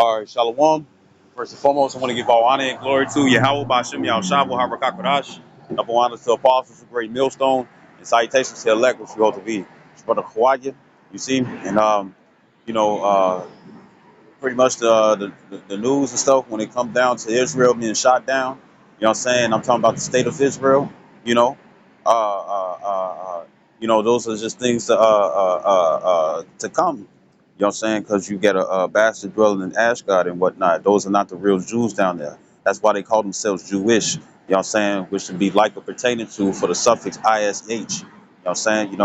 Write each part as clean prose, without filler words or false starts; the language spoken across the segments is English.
All right, Shalom. First and foremost, I want to give all honor and glory to Yahweh Bashim Yahushua Harakakadash. Double honors to apostles, a great millstone, and salutations to elect, which we hold to be. It's Brother Kawaja, you see, and you know, pretty much the news and stuff when it comes down to Israel being shot down. You know what I'm saying? I'm talking about the state of Israel. You know, uh, uh, uh, those are just things to come. You know what I'm saying? Because you get a bastard dwelling in Ashdod and whatnot. Those are not the real Jews down there. That's why they call themselves Jewish. You know what I'm saying? Which would be like or pertaining to for the suffix ish. You know what I'm saying?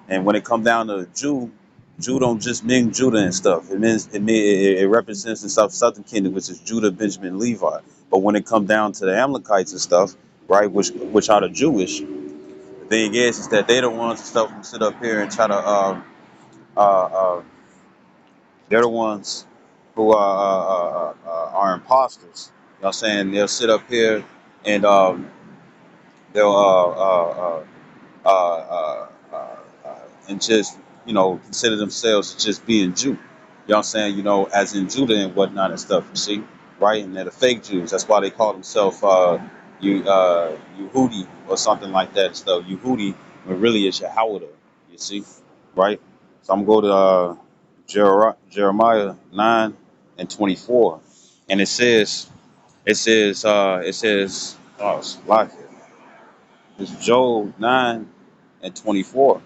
And when it come down to Jew, Judah don't just mean Judah and stuff. It represents the southern kingdom, which is Judah, Benjamin, Levi. But when it comes down to the Amalekites and stuff, right, which are the Jewish, the thing is that they the ones and stuff who sit up here and try to uh, uh, they're the ones who are imposters. You know what I'm saying? They'll sit up here and they'll and just consider themselves just being Jew. You know what I'm saying? As in Judah and whatnot and stuff. You see, right? And they're the fake Jews. That's why they call themselves Yehudi or something like that and stuff. Yehudi, when really it's Yahweh. You see, right? So I'm gonna go to Jeremiah 9:24, and it says, oh, it's like it. It's Job 9:24.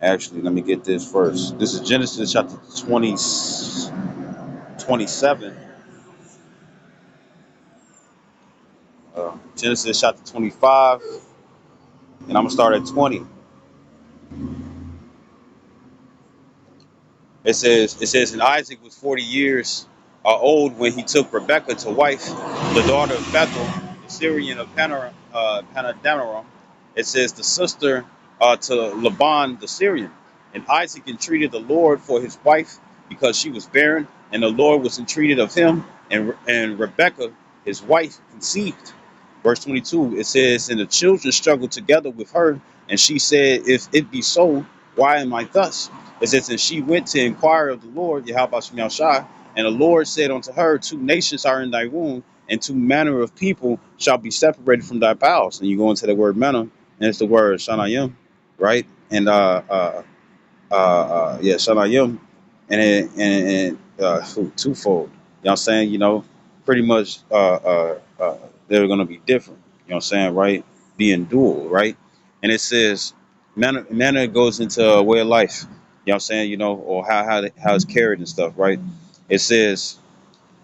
Actually, let me get this first. This is Genesis chapter 27. Genesis chapter 25, and I'm gonna start at 20. It says, and Isaac was 40 years old when he took Rebekah to wife, the daughter of Bethel, the Syrian of Panadaram. It says the sister to Laban the Syrian. And Isaac entreated the Lord for his wife because she was barren, and the Lord was entreated of him, and Rebekah his wife conceived. Verse 22, it says, and the children struggled together with her, and she said, if it be so, why am I thus? It says, and she went to inquire of the Lord, Yahweh Shem Shai, and the Lord said unto her, two nations are in thy womb, and two manner of people shall be separated from thy bowels. And you go into the word manner, and it's the word Shanayim, right? And Shanayim, and twofold. You know what I'm saying? Pretty much they're gonna be different. You know what I'm saying, right? Being dual, right? And it says manner goes into a way of life. You know what I'm saying? Or how it's carried and stuff, right? It says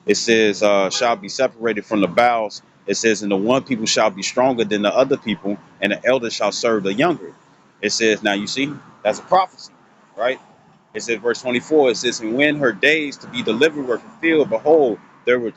shall be separated from the bowels. It says, and the one people shall be stronger than the other people, and the elder shall serve the younger. It says, now you see, that's a prophecy, right? It says, verse 24, it says, and when her days to be delivered were fulfilled, behold, there were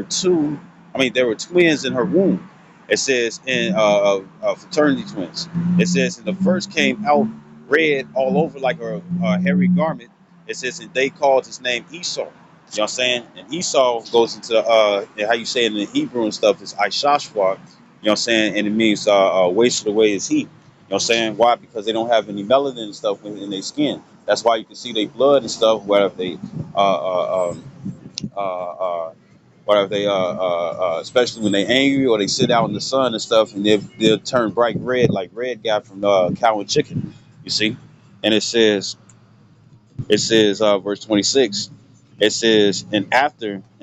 twins in her womb. It says, in fraternity twins. It says, and the first came out red all over like a hairy garment. It says, and they called his name Esau. You know what I'm saying? And Esau goes into how you say it in Hebrew and stuff is Ishashwa. You know what I'm saying? And it means wasted away is he. You know what I'm saying? Why? Because they don't have any melanin and stuff in their skin. That's why you can see their blood and stuff. Whether they, especially when they angry or they sit out in the sun and stuff, and they'll turn bright red like red guy from Cow and Chicken. You see, and it says verse 26. It says, and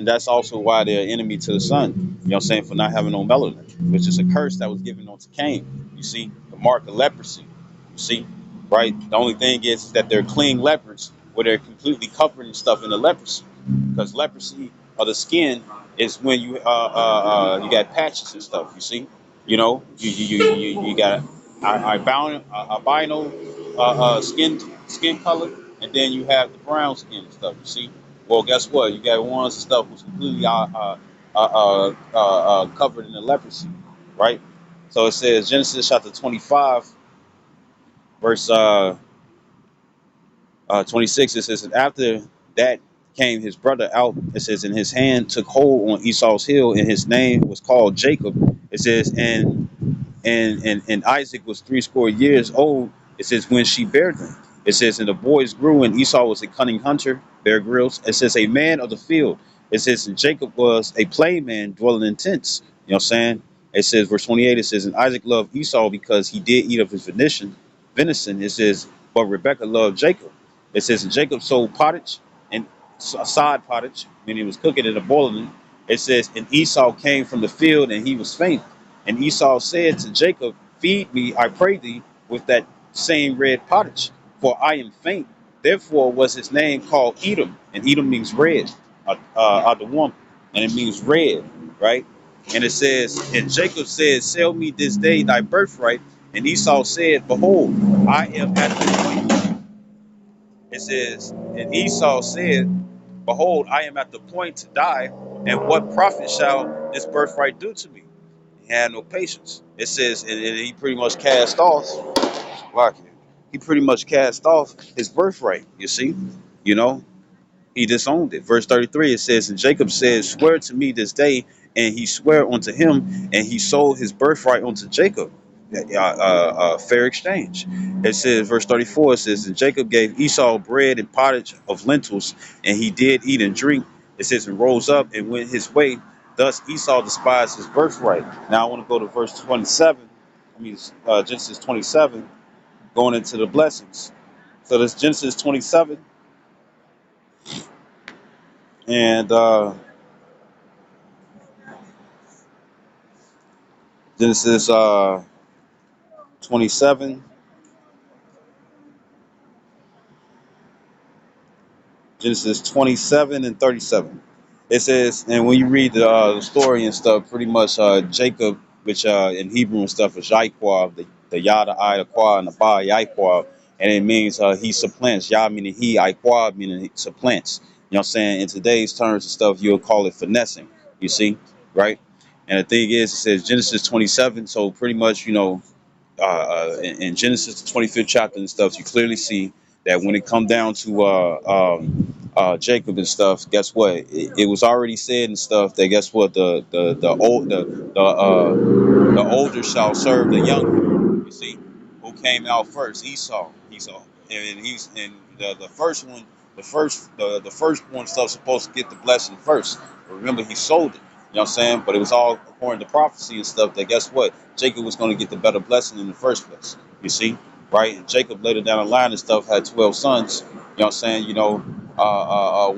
that's also why they're enemy to the sun. You know what I'm saying? For not having no melanin, which is a curse that was given onto Cain. You see, the mark of leprosy. You see, right? The only thing is that they're clean lepers, where they're completely covered and stuff in the leprosy, because leprosy of the skin is when you got patches and stuff. You see, you got albino skin color, and then you have the brown skin and stuff. You see, well, guess what? You got ones and stuff who's completely covered in the leprosy, right? So it says Genesis chapter 25, verse 26. It says, and after that came his brother out. It says, and his hand took hold on Esau's heel, and his name was called Jacob. It says, and Isaac was 80 years old. It says, when she bare them. It says, and the boys grew, and Esau was a cunning hunter, Bear Grylls. It says, a man of the field. It says, and Jacob was a plain man dwelling in tents. You know what I'm saying? It says, verse 28, it says, and Isaac loved Esau because he did eat of his venison. It says, but Rebekah loved Jacob. It says, and Jacob sold pottage and sod pottage, meaning he was cooking it and boiling it. It says, and Esau came from the field and he was faint. And Esau said to Jacob, feed me, I pray thee, with that same red pottage, for I am faint. Therefore was his name called Edom, and Edom means red, Adawam, and it means red, right? And it says, and Jacob said, sell me this day thy birthright. And Esau said, behold, I am at the point. It says, and Esau said, behold, I am at the point to die, and what profit shall this birthright do to me? He had no patience. It says, and he pretty much cast off. He pretty much cast off his birthright. You see, you know, he disowned it. Verse 33, it says, and Jacob said, swear to me this day, and he sware unto him, and he sold his birthright unto Jacob. Fair exchange. It says, verse 34, it says, and Jacob gave Esau bread and pottage of lentils, and he did eat and drink. It says, and rose up and went his way. Thus Esau despised his birthright. Now I want to go to verse 27. Genesis 27, going into the blessings. So this Genesis 27, and Genesis 27, Genesis 27 and 37. It says, and when you read the story and stuff, pretty much Jacob, which in Hebrew and stuff is Yaiquab, the Yah, the I, the Qua, and the Ba, Yaiquab, and it means he supplants. Yah meaning he, Iquab meaning he supplants. You know what I'm saying? In today's terms and stuff, you'll call it finessing. You see, right? And the thing is, it says Genesis 27, so pretty much, in Genesis, the 25th chapter and stuff, you clearly see that when it come down to Jacob and stuff, guess what? It was already said and stuff that guess what the older shall serve the younger. You see, who came out first? Esau. And the first one, the firstborn stuff supposed to get the blessing first. But remember, he sold it. You know what I'm saying? But it was all according to prophecy and stuff that guess what? Jacob was going to get the better blessing in the first place. You see, right? And Jacob later down the line and stuff had 12 sons. You know what I'm saying?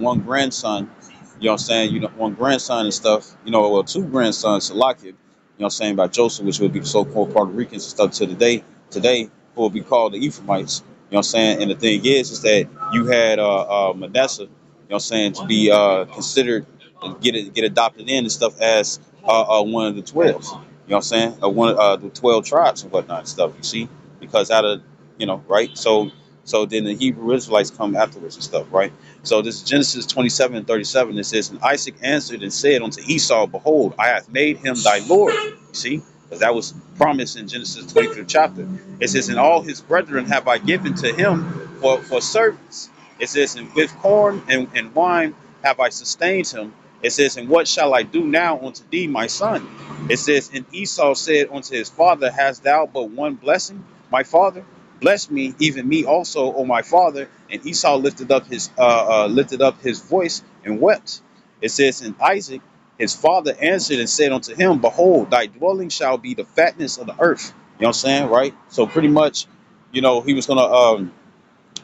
One grandson. You know what I'm saying? One grandson and stuff. Well, two grandsons, Salakia. You know what I'm saying, by Joseph, which would be the so-called Puerto Ricans and stuff to today, who will be called the Ephraimites. You know what I'm saying? And the thing is that you had Manasseh, you know what I'm saying, to be considered and get adopted in and stuff as one of the 12s. You know what I'm saying? One of the 12 tribes and whatnot and stuff, you see? Because out of, right? So then the Hebrew Israelites come afterwards and stuff, right? So this is Genesis 27 and 37. It says, and Isaac answered and said unto Esau, behold, I have made him thy Lord. You see? Because that was promised in Genesis 25th chapter. It says, and all his brethren have I given to him for servants. It says, and with corn and wine have I sustained him. It says, and what shall I do now unto thee, my son? It says, and Esau said unto his father, hast thou but one blessing, my father? Bless me, even me also, O my father. And Esau lifted up his voice and wept. It says, and Isaac, his father, answered and said unto him, behold, thy dwelling shall be the fatness of the earth. You know what I'm saying, right? So pretty much, he was gonna own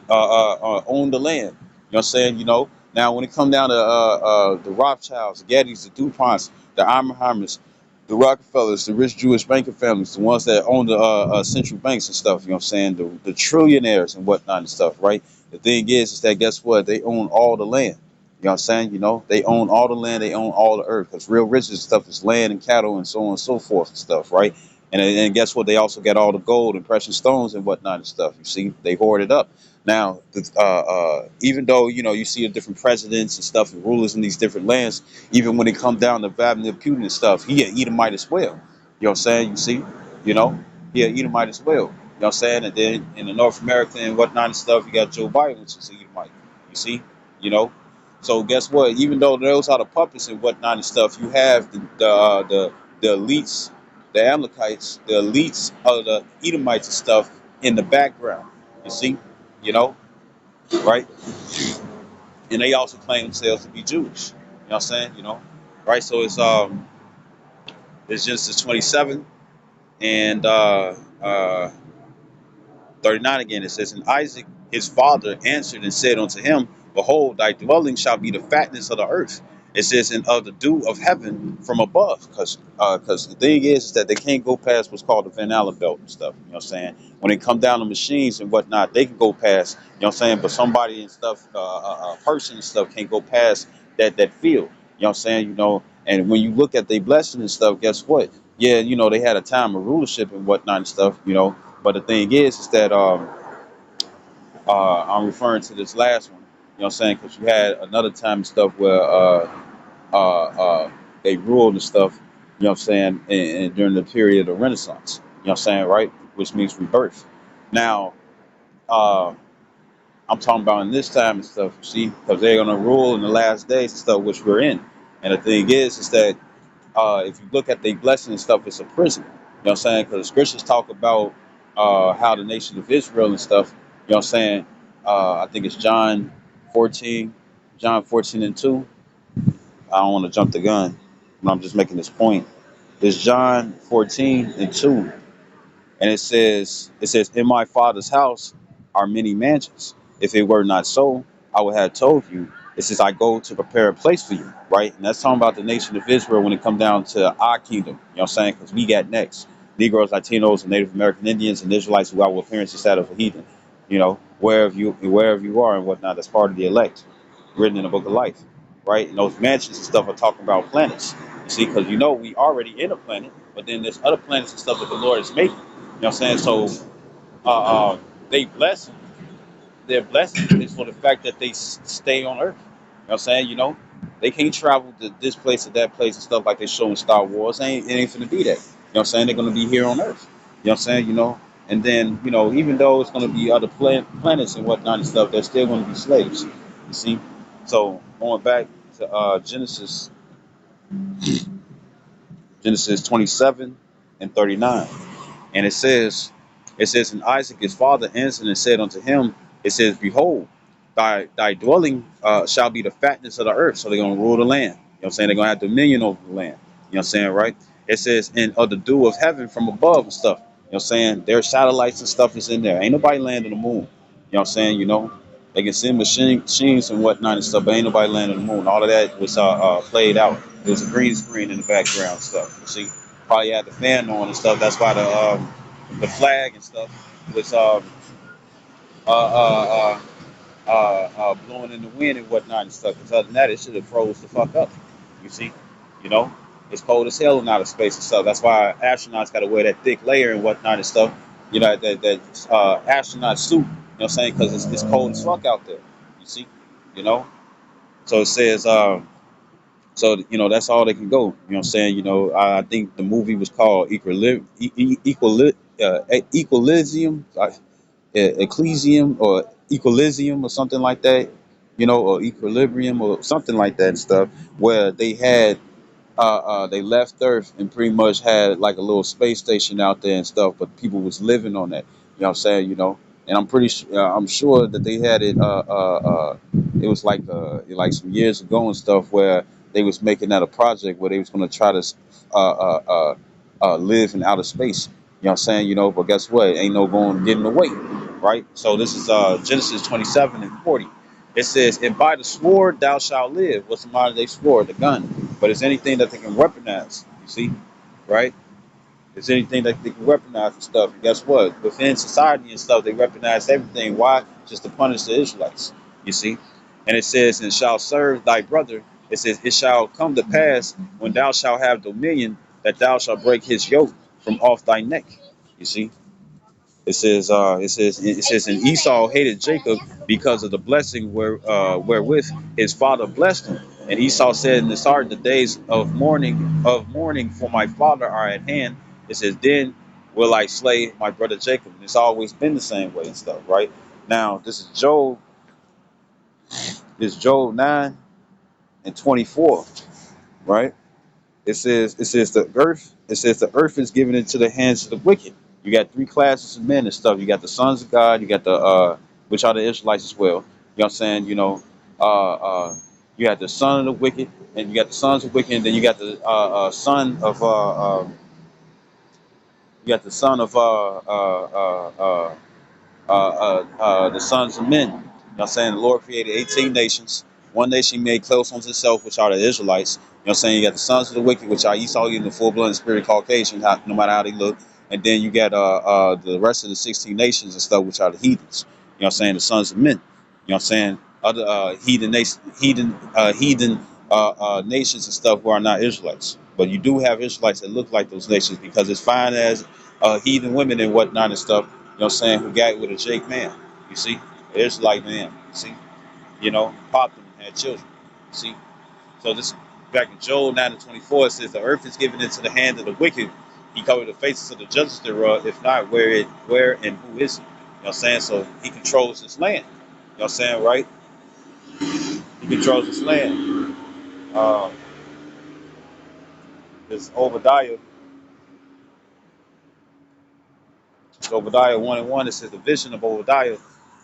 the land. You know what I'm saying? Now when it come down to the Rothschilds, the Gettys, the DuPonts, the Oppenheimers, the Rockefellers, the rich Jewish banking families, the ones that own the central banks and stuff, you know what I'm saying? The trillionaires and whatnot and stuff, right? The thing is that guess what? They own all the land. You know what I'm saying? They own all the land, they own all the earth. Because real riches and stuff is land and cattle and so on and so forth and stuff, right? And guess what? They also got all the gold and precious stones and whatnot and stuff. You see, they hoard it up. Now, even though, you see the different presidents and stuff and rulers in these different lands, even when it come down to Vladimir Putin and stuff, he an Edomite as well. You know what I'm saying? You see, he an Edomite as well. You know what I'm saying? And then in the North America and whatnot and stuff, you got Joe Biden, which is an Edomite. You see, you know. So guess what? Even though those are the puppets and whatnot and stuff, you have the elites, the Amalekites, the elites of the Edomites and stuff in the background. You see. you know, right? And they also claim themselves to be Jewish. You know what I'm saying? You know, right? So it's Genesis 27 and 39 again. It says, and Isaac his father answered and said unto him, behold, thy dwelling shall be the fatness of the earth. It says, and of the dew of heaven from above. Because the thing is that they can't go past what's called the Van Allen belt and stuff. You know what I'm saying? When they come down the machines and whatnot, they can go past, you know what I'm saying? But somebody and stuff, a person and stuff can't go past that field. You know what I'm saying? You know, and when you look at their blessing and stuff, guess what? Yeah, you know, they had a time of rulership and whatnot and stuff, you know. But the thing is that I'm referring to this last one. You know what I'm saying? Because you had another time and stuff where they ruled and stuff. You know what I'm saying? And during the period of Renaissance. You know what I'm saying? Right? Which means rebirth. Now, uh, I'm talking about in this time and stuff. See, because they're gonna rule in the last days and stuff, which we're in. And the thing is that if you look at the blessing and stuff, it's a prison. You know what I'm saying? Because the scriptures talk about how the nation of Israel and stuff, you know what I'm saying? I think it's 14, John 14 and 2. I don't want to jump the gun, but I'm just making this point. It's John 14 and 2. And it says, in my father's house are many mansions. If it were not so, I would have told you. It says, I go to prepare a place for you, right? And that's talking about the nation of Israel when it come down to our kingdom. You know what I'm saying? Because we got next. Negroes, Latinos, and Native American Indians and Israelites who our parents instead of a heathen. You know, wherever you are and whatnot, that's part of the elect, written in the book of life, right? And those mansions and stuff are talking about planets. You see, because you know we already in a planet, but then there's other planets and stuff that the Lord is making. You know what I'm saying? So they bless their blessing is for the fact that they stay on Earth. You know what I'm saying? You know, they can't travel to this place or that place and stuff like they show in Star Wars. It ain't finna be that. You know what I'm saying? They're gonna be here on Earth. You know what I'm saying? You know, and then you know, even though it's gonna be other planets and whatnot and stuff, they're still gonna be slaves. You see? So going back to Genesis 27 and 39. And it says, and Isaac his father answered and said unto him, it says, behold, thy dwelling shall be the fatness of the earth. So they're gonna rule the land. You know what I'm saying? They're gonna have dominion over the land. You know what I'm saying, right? It says, and of the dew of heaven from above and stuff. You know what I'm saying? Their satellites and stuff is in there. Ain't nobody landing the moon. You know what I'm saying? You know, they can send machines and whatnot and stuff, but ain't nobody landing the moon. All of that was played out. There was a green screen in the background and stuff. You see, probably had the fan on and stuff. That's why the flag and stuff was uh, uh, blowing in the wind and whatnot and stuff. Because other than that, it should have froze the fuck up. You see, you know, it's cold as hell in outer space and stuff. That's why astronauts got to wear that thick layer and whatnot and stuff. You know, that astronaut suit. You know what I'm saying? Because it's cold as fuck out there. You see, you know. So it says. So you know that's all they can go. You know what I'm saying? You know, I think the movie was called Equilibrium, Ecclesium or Equilibrium or something like that. You know, or Equilibrium or something like that and stuff, where they left Earth and pretty much had like a little space station out there and stuff, but people was living on that. You know what I'm saying? You know, and I'm sure that they had it. It was like some years ago and stuff where they was making that a project where they was going to try to live in outer space. You know what I'm saying? You know, but guess what? Ain't no going getting away, right? So this is Genesis 27 and 40. It says, "And by the sword thou shalt live." What's the modern day sword? The gun. But it's anything that they can weaponize. You see, right? It's anything that they can weaponize and stuff. And guess what? Within society and stuff, they weaponize everything. Why? Just to punish the Israelites. You see? And it says, and shall serve thy brother. It says, it shall come to pass when thou shalt have dominion that thou shalt break his yoke from off thy neck. You see? It says, and Esau hated Jacob because of the blessing wherewith his father blessed him. And Esau said in his heart, the days of mourning for my father are at hand. It says, then will I slay my brother Jacob. And it's always been the same way and stuff, right? Now this is Job. This Job 9 and 24, right? It says the earth is given into the hands of the wicked. You got three classes of men and stuff. You got the sons of God, you got the which are the Israelites as well. You know what I'm saying? You had the son of the wicked, and you got the sons of wicked, and then you got the son of you got the son of the sons of men. You know what I'm saying? The Lord created 18 nations. One nation he made close unto himself, which are the Israelites. You know what I'm saying? You got the sons of the wicked, which are Esau, in the full-blooded spirit Caucasian, no matter how they look. And then you got the rest of the 16 nations and stuff, which are the heathens. You know what I'm saying? The sons of men. You know what I'm saying? Other nations and stuff who are not Israelites. But you do have Israelites that look like those nations because it's fine as heathen women and whatnot and stuff, you know what I'm saying, who got with a Jake man. You see? It's like man. See? Popped them and had children. See? So this back in Joel 9:24 it says the earth is given into the hand of the wicked. He covered the faces of the judges thereof. If not, where and who is he? You know what I'm saying? So he controls this land. You know what I'm saying, right? He controls this land. Um, this Obadiah 1:1, it says the vision of Obadiah.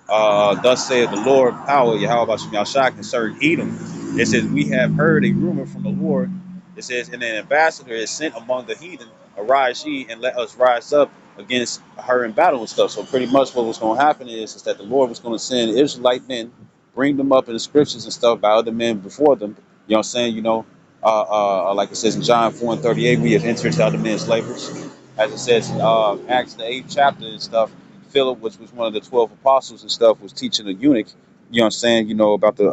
Thus saith the Lord power, Yahweh Shai concerning Edom. It says, we have heard a rumor from the Lord. It says, and an ambassador is sent among the heathen. Arise ye and let us rise up against her in battle and stuff. So pretty much what was going to happen is that the Lord was going to send Israelite men, bring them up in the scriptures and stuff by other men before them. You know what I'm saying? Like it says in John 4:38, we have entered into other men's labors. As it says in Acts the 8th chapter and stuff, Philip, which was one of the 12 apostles and stuff, was teaching a eunuch. You know what I'm saying? About the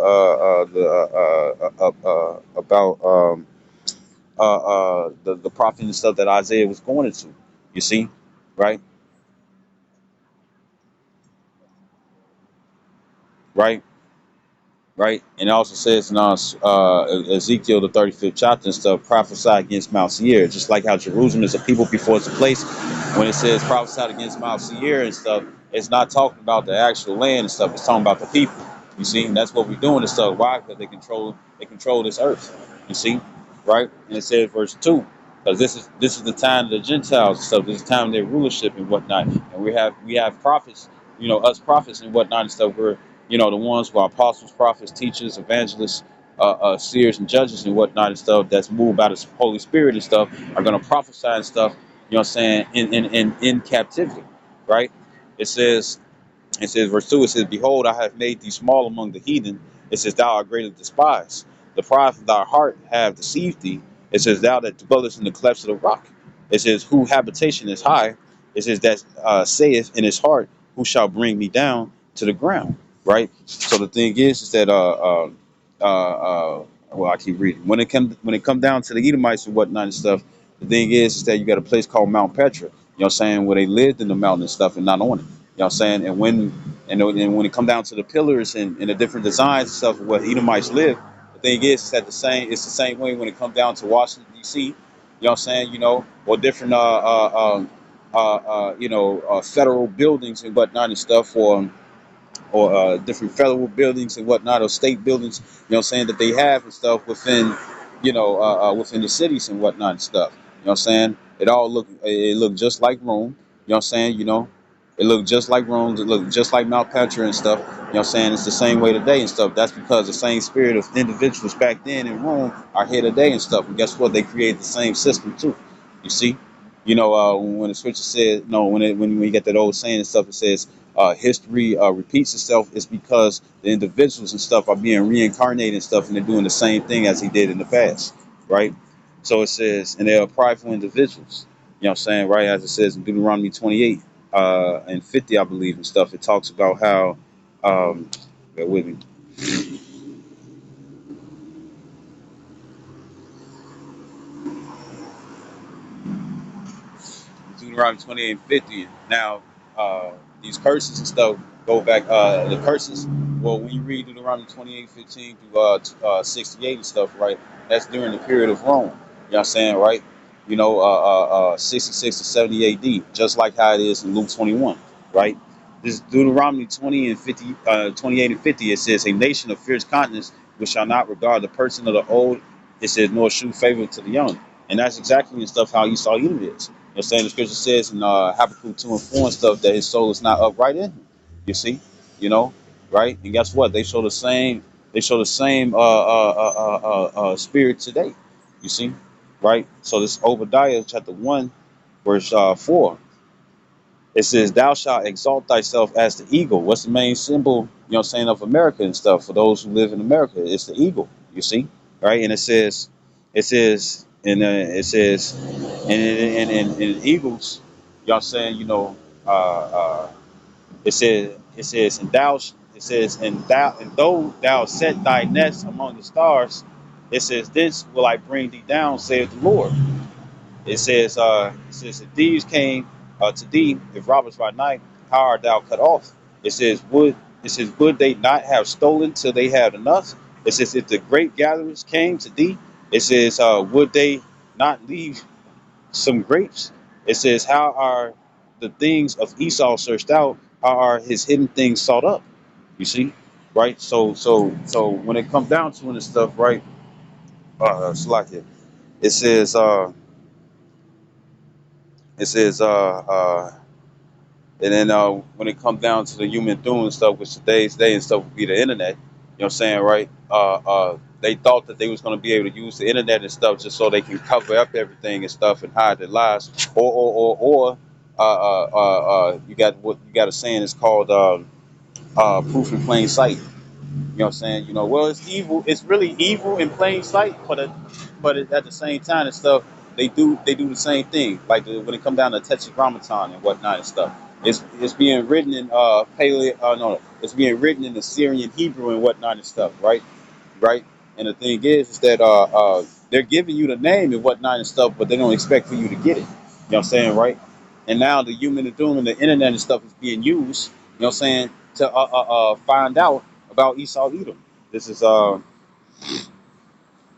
prophet and stuff that Isaiah was going into. You see, right, right. Right? And it also says in Ezekiel, the 35th chapter and stuff, prophesy against Mount Seir, just like how Jerusalem is a people before it's a place. When it says prophesy against Mount Seir and stuff, it's not talking about the actual land and stuff, it's talking about the people. You see, and that's what we're doing and stuff. Why? Because they control this earth. You see, right? And it says verse 2, because this is the time of the Gentiles and stuff, this is the time of their rulership and whatnot. And we have prophets, us prophets and whatnot and stuff, where the ones who are apostles, prophets, teachers, evangelists, seers, and judges and whatnot and stuff that's moved by the Holy Spirit and stuff are going to prophesy and stuff, what I'm saying, in captivity, right? It says, verse 2, it says, behold, I have made thee small among the heathen. It says, thou art greatly despised. The pride of thy heart have deceived thee. It says, thou that dwellest in the clefts of the rock. It says, whose habitation is high. It says, that saith in his heart, who shall bring me down to the ground, right? So the thing is that, well, I keep reading. When it come down to the Edomites and whatnot and stuff, the thing is that you got a place called Mount Petra, what I'm saying, where they lived in the mountain and stuff and not on it. You know what I'm saying? And when it come down to the pillars and the different designs and stuff of what Edomites live, the thing is that it's the same way when it comes down to Washington D.C. You know what I'm saying? Or different federal buildings and whatnot and stuff, or different federal buildings and whatnot, or state buildings, what I'm saying, that they have and stuff within, within the cities and whatnot and stuff. You know what I'm saying? It looked just like Rome. You know what I'm saying? It looked just like Rome. It looked just like Mount Petra and stuff. You know what I'm saying? It's the same way today and stuff. That's because the same spirit of individuals back then in Rome are here today and stuff. And guess what? They created the same system too. You see? When the scripture said, no, when you get that old saying and stuff, it says history repeats itself. It's because the individuals and stuff are being reincarnated and stuff, and they're doing the same thing as he did in the past, right? So it says, and they are prideful individuals. You know what I'm saying, right? As it says in Deuteronomy 28 and 50, I believe, and stuff. It talks about how, bear with me. Deuteronomy 28 and 50. Now, these curses and stuff go back, the curses, well, when you read Deuteronomy 28:15 through 68 and stuff, right, that's during the period of Rome. You know what I'm saying, right? 66 to 70 AD, just like how it is in Luke 21, right? This Deuteronomy 28 and 50, it says, a nation of fierce countenance which shall not regard the person of the old, it says, nor shew favor to the young. And that's exactly the stuff how Esau Edom is. You know what I'm saying? The scripture says in Habakkuk 2 and 4 and stuff that his soul is not upright in him. You see? you know, right? And guess what? They show the same spirit today. You see, right? So this Obadiah chapter 1, verse 4. It says, "Thou shalt exalt thyself as the eagle." What's the main symbol, saying, of America and stuff? For those who live in America, it's the eagle. You see, right? And it says, and eagles, saying, and though thou set thy nest among the stars, it says, "This will I bring thee down," saith the Lord. If thieves came to thee, if robbers by night, how art thou cut off? It says, would they not have stolen till they had enough? It says, if the great gatherers came to thee, it says, would they not leave some grapes? It says, how are the things of Esau searched out? How are his hidden things sought up? You see, right? So when it comes down to it and stuff, right? Slack it says, it says, and then when it comes down to the human doing stuff, which today's day and stuff would be the internet, what I'm saying, right? They thought that they was going to be able to use the internet and stuff just so they can cover up everything and stuff and hide their lies. Or you got a saying, it's called proof in plain sight. You know what I'm saying? Well, it's evil. It's really evil in plain sight, but at the same time and stuff, they do the same thing. Like when it comes down to Tetragrammaton and whatnot and stuff, it's being written in no, it's being written in Assyrian Hebrew and whatnot and stuff, right? Right. And the thing is that they're giving you the name and whatnot and stuff, but they don't expect for you to get it. You know what I'm saying, right? And now the human and doom and the internet and stuff is being used. You know what I'm saying, to find out about Esau Edom. This is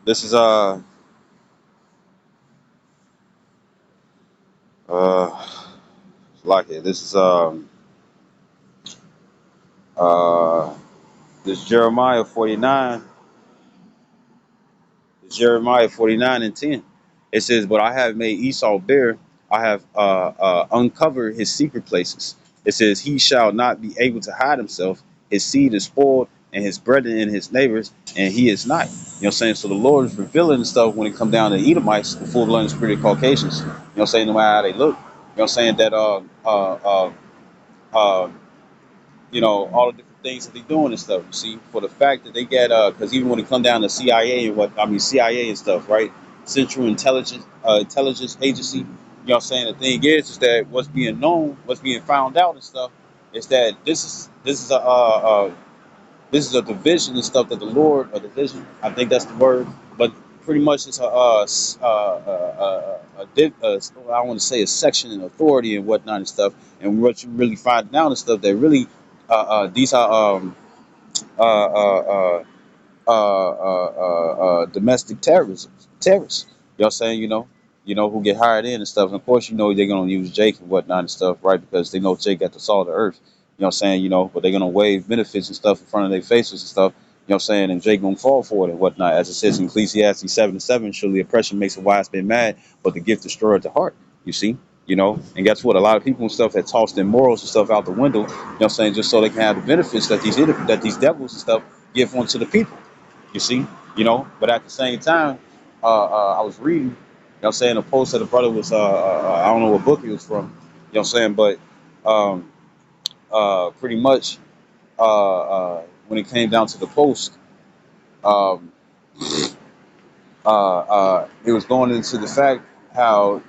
this is uh like it. This is uh this Jeremiah 49. Jeremiah 49 and 10. It says, "But I have made Esau bare. I have uncovered his secret places." It says, "He shall not be able to hide himself. His seed is spoiled, and his brethren and his neighbors, and he is not." You know what I'm saying? So the Lord is revealing stuff when it come down to Edomites, the full-blooded spirit Caucasians. You know what I'm saying? No matter how they look. You know what I'm saying? That uh, all the different things that they're doing and stuff. You see, for the fact that they get, because even when it come down to CIA and CIA and stuff, right? Central Intelligence Agency. You know what I'm saying? The thing is that what's being known, what's being found out and stuff, is that this is a division and stuff that the Lord, a division, I think that's the word, but pretty much it's I want to say a section and authority and whatnot and stuff. And what you really find out and stuff that really these are uh, uh, domestic terrorists. You know what I'm saying? Who get hired in and stuff. And of course, they're gonna use Jake and whatnot and stuff, right? Because they know Jake got the salt of the earth. You know what I'm saying? But they're gonna wave benefits and stuff in front of their faces and stuff. You know what I'm saying? And Jake gonna fall for it and whatnot. As it says in Ecclesiastes 7:7, surely oppression makes a wise man mad, but the gift destroyeth the heart. You see? And guess what? A lot of people and stuff had tossed their morals and stuff out the window, just so they can have the benefits that these devils and stuff give onto the people. You see, but at the same time, I was reading, a post that the brother was, I don't know what book he was from, but um, pretty much when it came down to the post, um, it was going into the fact how,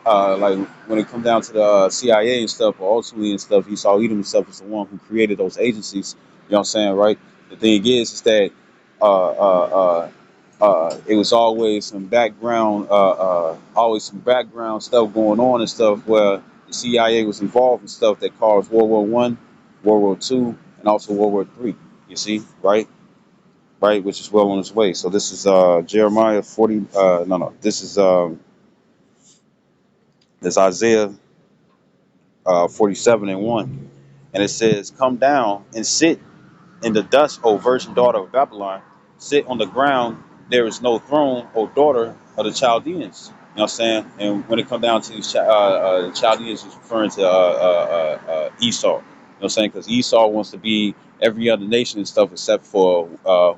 like when it come down to the CIA and stuff, or ultimately and stuff, Esau Edom himself is the one who created those agencies. You know what I'm saying, right? The thing is that it was always some background stuff going on and stuff where the CIA was involved in stuff that caused World War I, World War II, and also World War III. You see, right, which is well on its way. So this is Jeremiah 40. No, this Isaiah 47 and 1. And it says, "Come down and sit in the dust, O virgin daughter of Babylon. Sit on the ground. There is no throne, O daughter of the Chaldeans." You know what I'm saying? And when it comes down to these Chaldeans, it's referring to Esau. You know what I'm saying? Because Esau wants to be every other nation and stuff except for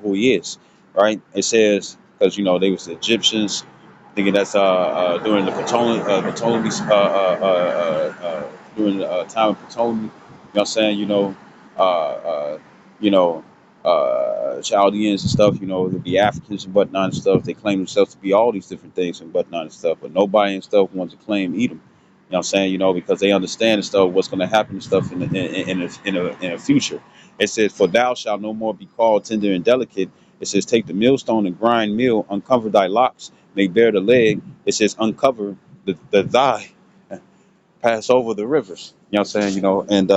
who he is, right? It says because they was the Egyptians, thinking that's during the Ptolemy during the time of Ptolemy. You know what I'm saying? You know, Chaldeans and stuff. The Africans and whatnot and stuff. They claim themselves to be all these different things and whatnot and stuff, but nobody and stuff wants to claim Edom. You know what I'm saying? Because they understand and stuff what's going to happen and stuff in the future. It says, "For thou shalt no more be called tender and delicate." It says, "Take the millstone and grind meal, uncover thy locks, make bare the leg." It says, "Uncover the thigh, pass over the rivers." You know what I'm saying? And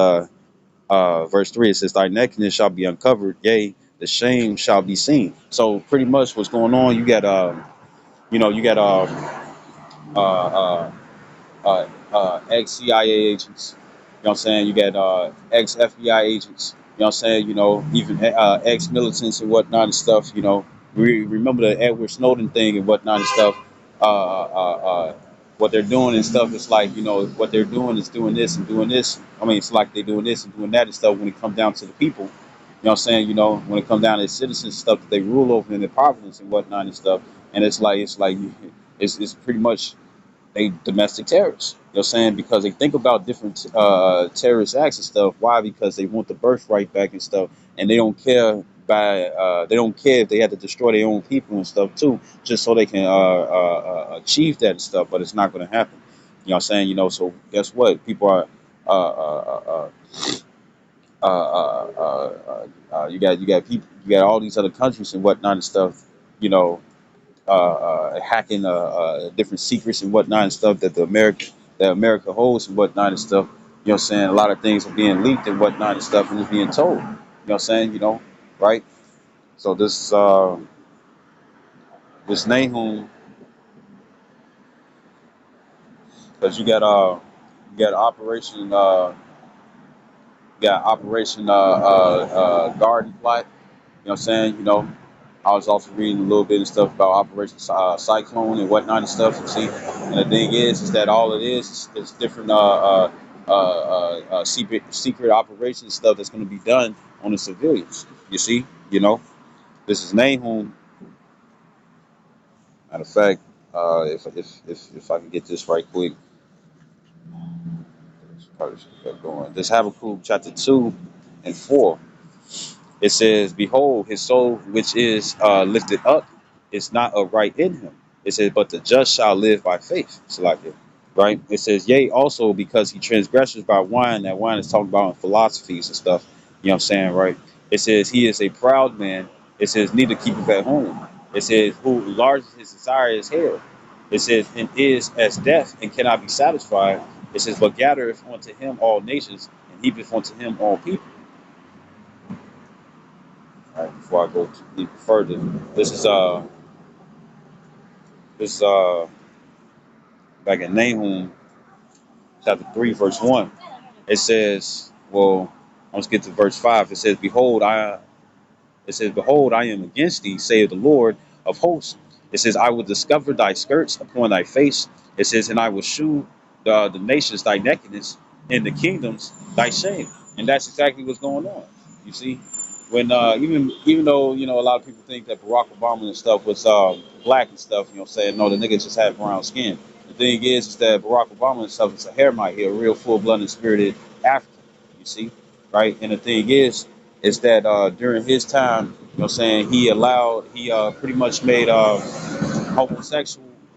verse 3, it says, "Thy nakedness shall be uncovered, yea, the shame shall be seen." So pretty much what's going on, you got you got uh, uh, ex CIA agents. You know what I'm saying? You got ex FBI agents. You know what I'm saying? Even ex militants and whatnot and stuff. We remember the Edward Snowden thing and whatnot and stuff. What they're doing and stuff is like, what they're doing is doing this and doing this. I mean, it's like they're doing this and doing that and stuff when it comes down to the people. You know what I'm saying? When it comes down to the citizens stuff that they rule over in their providence and whatnot and stuff. And it's pretty much they domestic terrorists. You know what I'm saying? Because they think about different terrorist acts and stuff. Why? Because they want the birthright back and stuff, and they don't care if they have to destroy their own people and stuff too, just so they can achieve that and stuff. But it's not going to happen. You know what I'm saying? So guess what? People are you got people, you got all these other countries and whatnot and stuff. You know, hacking different secrets and whatnot and stuff that America holds and whatnot and stuff. You know what I'm saying? A lot of things are being leaked and whatnot and stuff and it's being told. You know what I'm saying? Right? So this Nahum, because you got Operation Garden Plot. You know what I'm saying? I was also reading a little bit of stuff about Operation Cyclone and whatnot and stuff. You see, and the thing is that all it is different secret operation stuff that's going to be done on the civilians. You see, this is Nahum. Matter of fact, if I can get this right quick, probably should get going. This Habakkuk chapter 2 and 4. It says, "Behold, his soul which is lifted up is not upright in him." It says, "But the just shall live by faith." It's like it, right? It says, "Yea, also because he transgresses by wine." That wine is talking about in philosophies and stuff. You know what I'm saying, right? It says, "He is a proud man." It says, "Neither keepeth at home." It says, "Who enlarges his desire is hell." It says, "And is as death and cannot be satisfied." It says, "But gathereth unto him all nations, and heapeth unto him all people." All right, before I go too deep further, this is this is back in Nahum chapter 3 verse 1. It says, well, let's get to verse 5. It says, "Behold, I am against thee, saith the Lord of hosts." It says, "I will discover thy skirts upon thy face." It says, "And I will shew the nations thy nakedness, and the kingdoms thy shame." And that's exactly what's going on. You see, when even though a lot of people think that Barack Obama and stuff was black and stuff, saying no, the nigga just had brown skin. The thing is that Barack Obama and stuff is a Hamite. He a real full-blooded, spirited African. You see, right? And the thing is that during his time, he pretty much made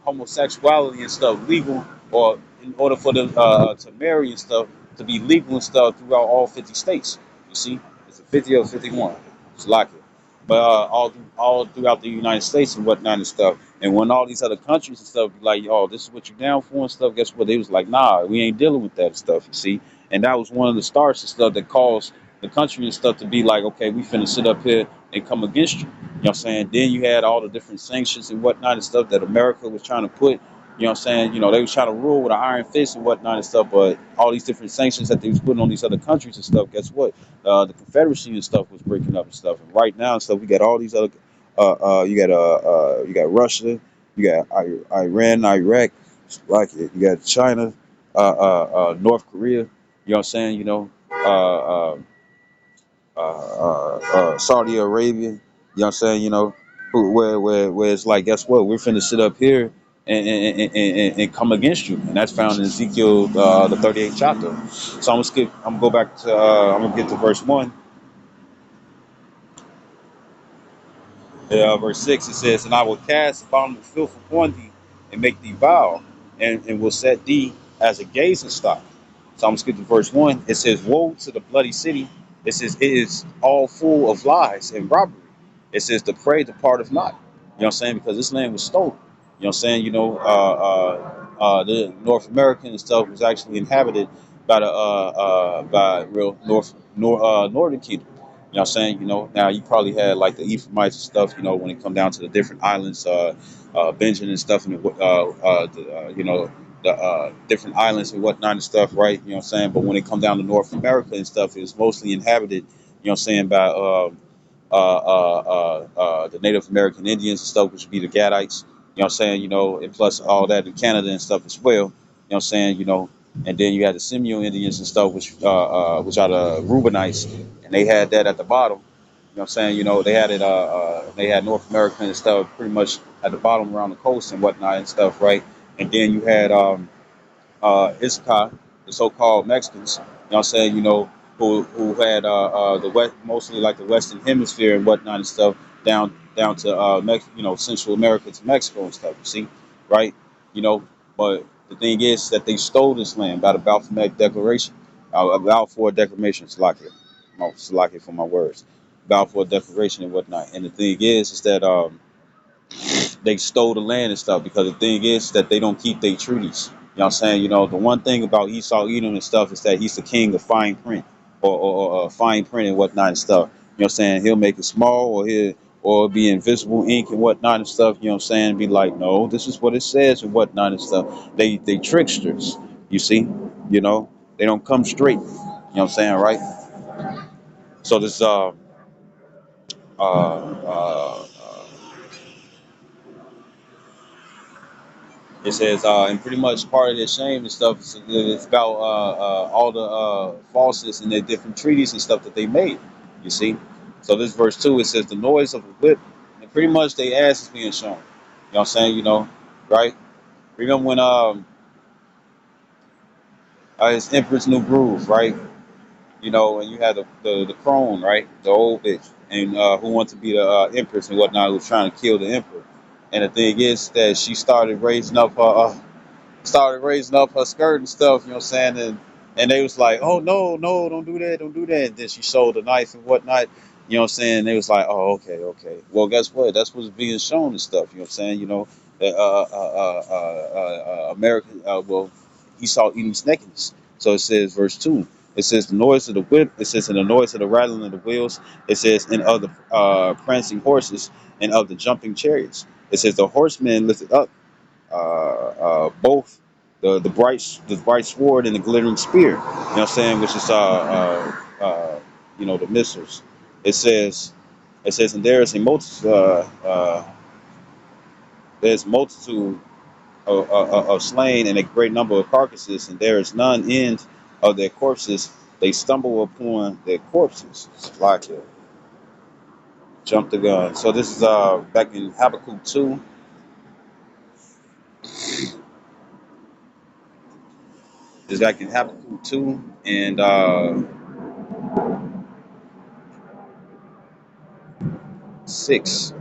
homosexuality and stuff legal, or in order for them to marry and stuff to be legal and stuff throughout all 50 states. You see, it's a 50 or 51. It's like it. But all throughout the United States and whatnot and stuff. And when all these other countries and stuff be like, "Oh, this is what you down for" and stuff, guess what? They was like, "Nah, we ain't dealing with that and stuff." You see, and that was one of the starts and stuff that caused the country and stuff to be like, "Okay, we finna sit up here and come against you." You know what I'm saying? Then you had all the different sanctions and whatnot and stuff that America was trying to put. You know what I'm saying? They was trying to rule with an iron fist and whatnot and stuff, but all these different sanctions that they was putting on these other countries and stuff, guess what? The Confederacy and stuff was breaking up and stuff. And right now and stuff, we got all these other, you got Russia, you got Iran, Iraq, like it. You got China, North Korea. You know what I'm saying? uh, uh, Saudi Arabia. You know what I'm saying? You know, where it's like, guess what? We're finna sit up here and come against you, and that's found in Ezekiel the 38th chapter. So I'm gonna skip. I'm gonna go back to. I'm gonna get to verse 1. Verse 6, it says, "And I will cast abominable filth upon thee, and make thee vile, and will set thee as a gazing stock." So I'm going to skip to verse 1. It says, "Woe to the bloody city." It says, "It is all full of lies and robbery." It says, "The prey departeth not." You know what I'm saying? Because this land was stolen. You know what I'm saying? You know, the North American and stuff was actually inhabited by the by real Northern Kingdom. You know what I'm saying? You know, now you probably had like the Ephraimites and stuff, you know, when it come down to the different islands, Benjamin and stuff, and you know, the different islands and whatnot and stuff, right? You know what I'm saying? But when it come down to North America and stuff, it was mostly inhabited, you know what I'm saying, by the Native American Indians and stuff, which would be the Gadites, you know what I'm saying, you know, and plus all that in Canada and stuff as well, you know what I'm saying, you know, and then you had the Seminole Indians and stuff, which are the Reubenites, and they had that at the bottom, you know what I'm saying, you know, they had it, they had North American and stuff pretty much at the bottom around the coast and whatnot and stuff, right? And then you had, Issachar, the so-called Mexicans, you know what I'm saying, you know, who had the west, mostly like the Western Hemisphere and whatnot and stuff, down to you know, Central America to Mexico and stuff. You see, right? You know, but the thing is that they stole this land by the Balfour Declaration, Balfour Declaration, Salakia for my words, Balfour Declaration and whatnot. And the thing is that they stole the land and stuff, because the thing is that they don't keep their treaties. You know what I'm saying? You know, the one thing about Esau Edom and stuff is that he's the king of fine print, or fine print and whatnot and stuff. You know what I'm saying? He'll make it small, or be invisible ink and whatnot and stuff. You know what I'm saying? Be like, no, this is what it says and whatnot and stuff. They tricksters, you see? You know, they don't come straight. You know what I'm saying, right? So this it says, and pretty much part of their shame and stuff is about all the falseness in their different treaties and stuff that they made. You see? So this verse 2, it says, "The noise of a whip," and pretty much they ass is being shown. You know what I'm saying? You know, right? Remember when it's Empress New Groove, right? You know, and you had the crone, right? The old bitch, and who wanted to be the empress and whatnot, who was trying to kill the emperor. And the thing is that she started raising up her skirt and stuff, you know what I'm saying? And they was like, "Oh no, no, don't do that, don't do that." And then she showed the knife and whatnot, you know what I'm saying? They was like, "Oh, okay, okay." Well, guess what? That's what's being shown and stuff, you know what I'm saying? You know, American, Esau Edom's nakedness. So it says, verse 2. It says, "The noise of the whip." It says, "And the noise of the rattling of the wheels." It says, "And of the prancing horses, and of the jumping chariots." It says, "The horsemen lifted up both the bright sword and the glittering spear." You know what I'm saying? Which is you know, the missiles. It says "And there is a multitude there's multitude of slain, and a great number of carcasses, and there is none end of their corpses. They stumble upon their corpses." Like it. Jump the gun. So this is back in Habakkuk 2. It's back in Habakkuk 2 and 6.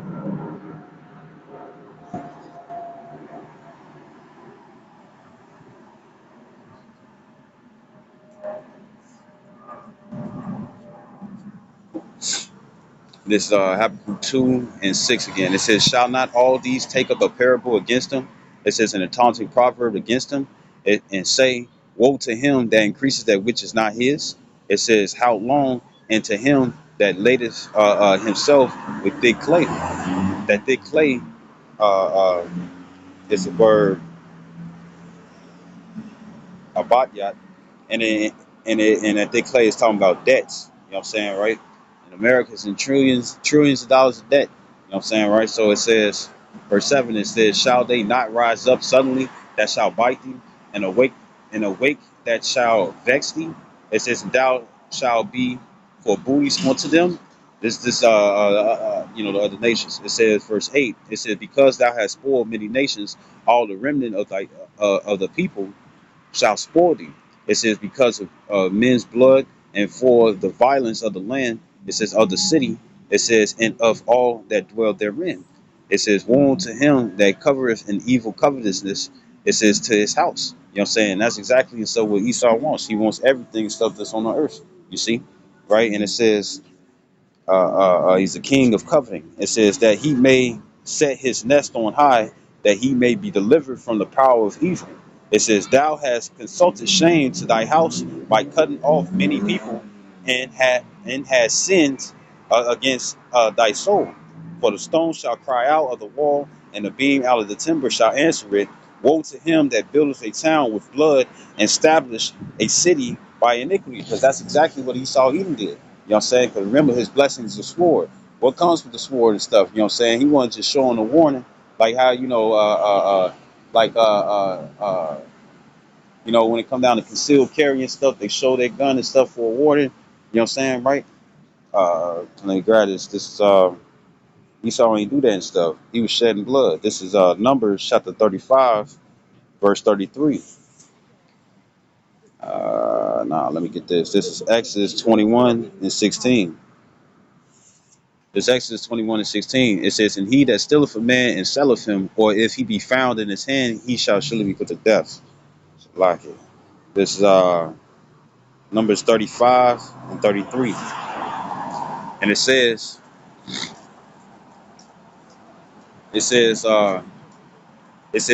This Habakkuk 2 and 6 again. It says, "Shall not all these take up a parable against him?" It says, "In a taunting proverb against him, and say, Woe to him that increases that which is not his." It says, "How long? And to him that lateth himself with thick clay." That thick clay is the word abatyat, and that thick clay is talking about debts. You know what I'm saying, right? In America, it's in trillions of dollars of debt. You know what I'm saying, right? So it says, verse 7, it says, "Shall they not rise up suddenly that shall bite thee, and awake that shall vex thee?" It says, shall be for booties unto them. The other nations. It says, verse 8. It says, because thou hast spoiled many nations, all the remnant of the people shall spoil thee. It says, because of men's blood and for the violence of the land. It says, of the city. It says, and of all that dwell therein. It says, woe unto him that covereth an evil covetousness. It says, to his house. You know what I'm saying? That's exactly so what Esau wants. He wants everything, stuff that's on the earth. You see? Right? And it says, he's the king of coveting. It says that he may set his nest on high, that he may be delivered from the power of evil. It says, thou hast consulted shame to thy house by cutting off many people, and has sinned against thy soul. For the stone shall cry out of the wall, and the beam out of the timber shall answer it. Woe to him that buildeth a town with blood, and establish a city by iniquity. Because that's exactly what Esau Edom did. You know what I'm saying? Because remember, his blessing is the sword. What comes with the sword and stuff? You know what I'm saying? He wasn't just showing a warning, like how like when it come down to concealed carry and stuff, they show their gun and stuff for a warning. You know what I'm saying, right? Let me grab this. This is Esau ain't do that and stuff. He was shedding blood. This is Numbers chapter 35, verse 33. Let me get this. This is Exodus 21 and 16. This Exodus 21 and 16. It says, and he that stealeth a man and selleth him, or if he be found in his hand, he shall surely be put to death. Like it. This is Numbers 35 and 33. And it says,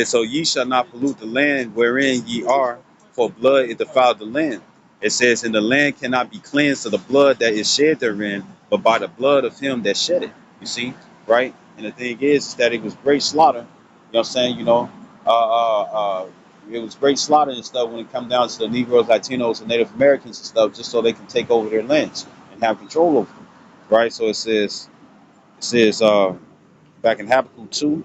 so ye shall not pollute the land wherein ye are, for blood is defiled the land. It says, and the land cannot be cleansed of the blood that is shed therein, but by the blood of him that shed it. You see, right? And the thing is that it was great slaughter. You know what I'm saying? It was great slaughter and stuff when it comes down to the Negroes, Latinos, and Native Americans and stuff, just so they can take over their lands and have control over them, right? So it says back in Habakkuk 2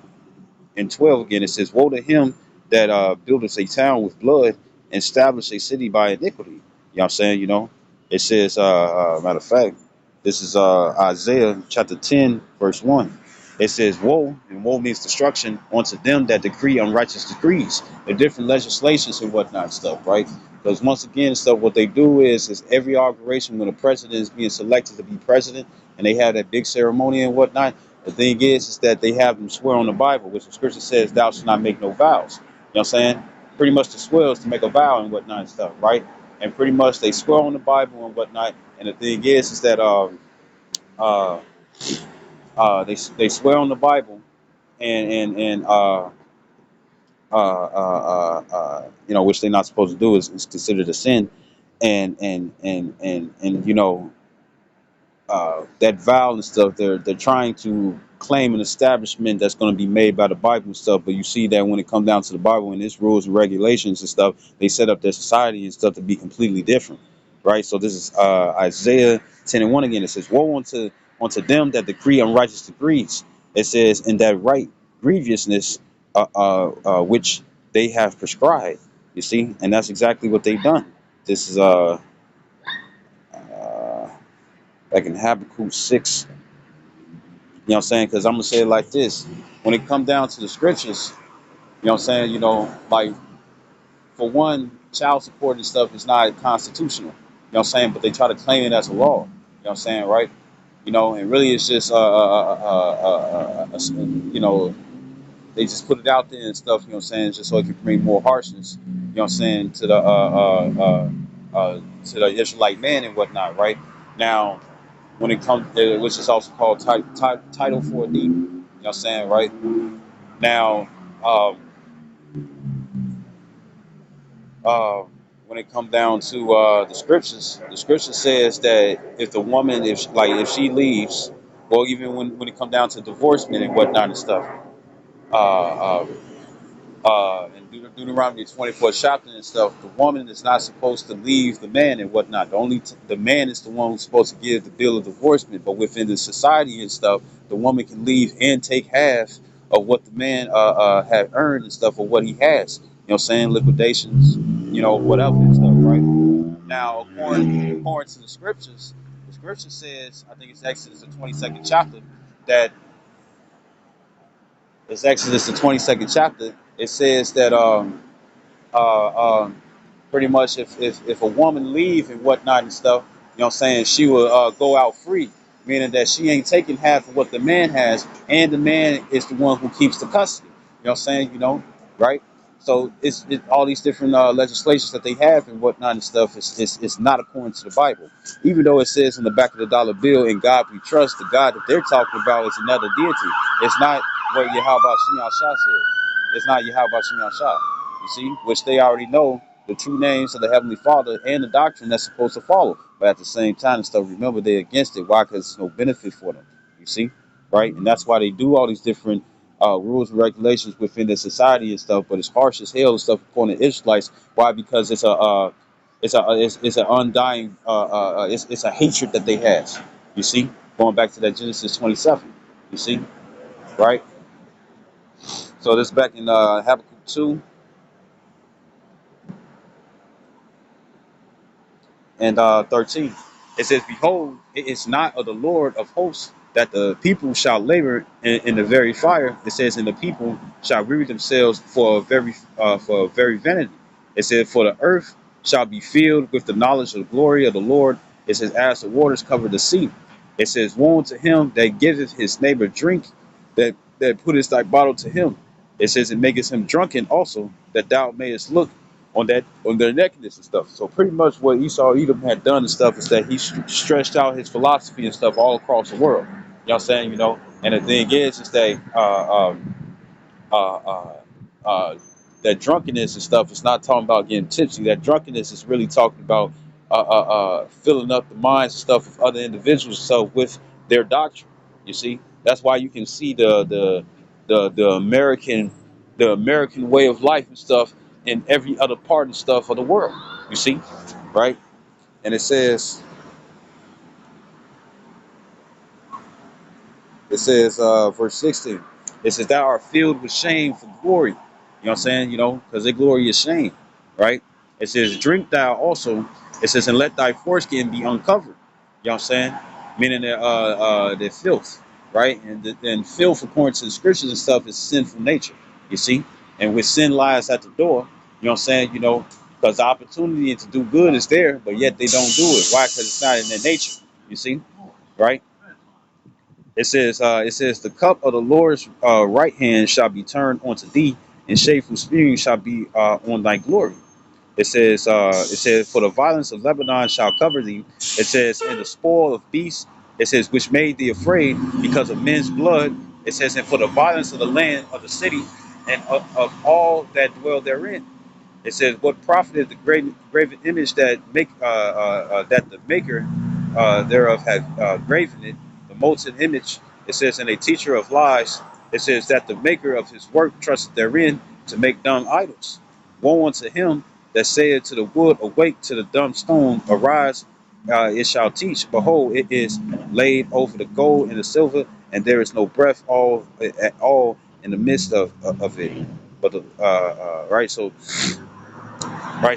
and 12 again, it says, woe to him that buildeth a town with blood and establish a city by iniquity. You know what I'm saying? It says, matter of fact, this is Isaiah chapter 10, verse 1. It says, woe, and woe means destruction, unto them that decree unrighteous decrees. The different legislations and whatnot stuff, right? Because once again, stuff, what they do is every inauguration when a president is being selected to be president, and they have that big ceremony and whatnot. The thing is that they have them swear on the Bible, which the scripture says, thou shalt not make no vows. You know what I'm saying? Pretty much the swear is to make a vow and whatnot and stuff, right? And pretty much they swear on the Bible and whatnot. And the thing is that uh, they swear on the Bible and which they're not supposed to do is considered a sin. And that vow and stuff, they're trying to claim an establishment that's going to be made by the Bible and stuff. But you see that when it comes down to the Bible and its rules and regulations and stuff, they set up their society and stuff to be completely different, right? So this is Isaiah 10 and 1 again. It says, woe unto them that decree unrighteous decrees. It says, in that right grievousness which they have prescribed. You see, and that's exactly what they've done. This is like in Habakkuk 6. You know what I'm saying? Because I'm going to say it like this. When it comes down to the scriptures, you know what I'm saying? Like, for one, child support and stuff is not constitutional. You know what I'm saying? But they try to claim it as a law. You know what I'm saying? Right? And really it's just, they just put it out there and stuff, you know what I'm saying? Just so it can bring more harshness, you know what I'm saying, to the Israelite man and whatnot, right? Now, when it comes, which is also called Title 4D, you know what I'm saying, right? Now, um, when it comes down to the scripture says that if the woman, if she leaves, well, even when it comes down to divorcement and whatnot and stuff, uh, in Deuteronomy 24 chapter and stuff, the woman is not supposed to leave the man and whatnot. The man is the one who's supposed to give the bill of divorcement. But within the society and stuff, the woman can leave and take half of what the man had earned and stuff, or what he has. You know what I'm saying? Liquidations, whatever and stuff, right? Now, according to the scripture says, I think it's Exodus the 22nd chapter, that it's Exodus the 22nd chapter. It says that pretty much if a woman leave and whatnot and stuff, you know what I'm saying, she will go out free, meaning that she ain't taking half of what the man has, and the man is the one who keeps the custody. You know what I'm saying, right? So all these different legislations that they have and whatnot and stuff is not according to the Bible. Even though it says on the back of the dollar bill, "In God we trust," the God that they're talking about is another deity. It's not what Yahweh Shem Shah said. It's not Yahweh Shem Shah. You see, which they already know the true names of the Heavenly Father and the doctrine that's supposed to follow. But at the same time and stuff, remember they're against it. Why? Because it's no benefit for them. You see, right? And that's why they do all these different rules and regulations within the society and stuff. But it's harsh as hell and stuff according to Israelites. Why? Because it's an undying it's a hatred that they have. You see, going back to that Genesis 27. You see, right? So this back in Habakkuk 2 and 13. It says, "Behold, it is not of the Lord of hosts that the people shall labor in the very fire." It says, "And the people shall weary themselves for a very vanity." It says, "For the earth shall be filled with the knowledge of the glory of the Lord." It says, "As the waters cover the sea." It says, "Woe unto him that giveth his neighbor drink, that putteth thy bottle to him." It says, "It maketh him drunken also, that thou mayest look on their nakedness and stuff." So pretty much what Esau Edom had done and stuff is that he stretched out his philosophy and stuff all across the world. You know what I'm saying? And the thing is that uh, uh, uh, that drunkenness and stuff is not talking about getting tipsy. That drunkenness is really talking about filling up the minds and stuff of other individuals so with their doctrine. You see, that's why you can see the American way of life and stuff in every other part and stuff of the world. You see, right? And it says, verse 16, it says, "Thou art filled with shame for glory." You know what I'm saying? Because their glory is shame, right? It says, "Drink thou also." It says, "And let thy foreskin be uncovered." You know what I'm saying? Meaning they're filth, right? And filth, according to the scriptures and stuff, is sinful nature, you see? And with sin lies at the door, you know what I'm saying? Because the opportunity to do good is there, but yet they don't do it. Why? Because it's not in their nature, you see? Right? It says, "The cup of the Lord's right hand shall be turned unto thee, and shameful spewing shall be on thy glory." It says, "For the violence of Lebanon shall cover thee." It says, "And the spoil of beasts," it says, "which made thee afraid because of men's blood." It says, "And for the violence of the land of the city, and of all that dwell therein." It says, "What profited the graven image that the maker thereof had graven it, the molten image?" It says, "And a teacher of lies." It says, "That the maker of his work trusted therein to make dumb idols. Woe unto him that saith to the wood, Awake; to the dumb stone, Arise. It shall teach. Behold, it is laid over the gold and the silver, and there is no breath at all in the midst of it." But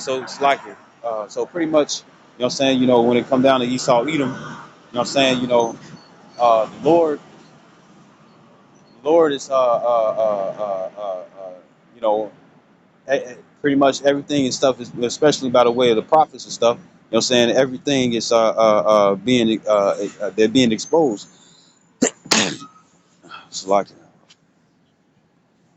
so it's like it. So pretty much, what I'm saying, when it come down to Esau Edom, what I'm saying, the Lord is you know pretty much everything and stuff is, especially by the way of the prophets and stuff. What I'm saying, everything is being they're being exposed. It's like